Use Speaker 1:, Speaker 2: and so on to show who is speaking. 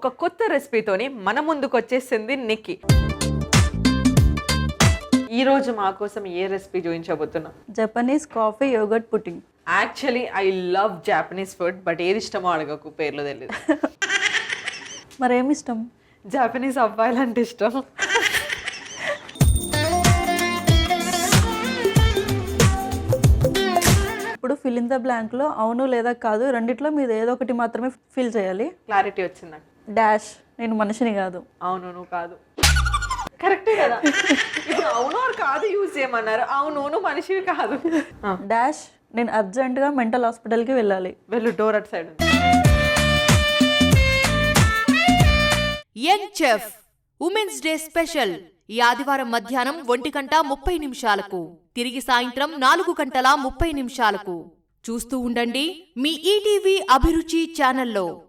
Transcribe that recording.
Speaker 1: ఒక కొత్త రెసిపీతోని మన ముందుకు వచ్చేసింది నిక్కి. ఈ రోజు మా కోసం ఏ రెసిపీ చూపించబోతున్నా?
Speaker 2: Japanese coffee yogurt pudding.
Speaker 1: Actually I love Japanese food, but ఏది ఇష్టమో అడగకు, పేర్లు తెలియదు.
Speaker 2: మరేమి ఇష్టం?
Speaker 1: జాపనీస్ అబ్బాయిలు అంటే ఇష్టం.
Speaker 2: ఇప్పుడు ఫిల్ ఇన్ ద బ్లాంక్ లో అవును లేదా కాదు రెండిట్లో మీరు ఏదో ఒకటి మాత్రమే ఫిల్ చేయాలి.
Speaker 1: క్లారిటీ వచ్చింది నాకు.
Speaker 2: డాష్ నేను మనిషిని కాదు.
Speaker 1: అవును నువ్వు కాదు. కరెక్టే కదా. ఇప్పుడు అవును ఆర్ కాదు యూజ్ చేయమన్నారు. అవును నువ్వు మనిషివి కాదు.
Speaker 2: డాష్ నేను అర్జెంటుగా మెంటల్ హాస్పిటల్కి వెళ్ళాలి.
Speaker 1: వెళ్ళు, డోర్ అట్ సైడ్ ఉంది.
Speaker 3: Young chef women's day special ఈ ఆదివారం మధ్యాహ్నం 1:30 తిరిగి సాయంత్రం 4:30 చూస్తూ ఉండండి మీ ఈటీవీ అభిరుచి ఛానల్లో.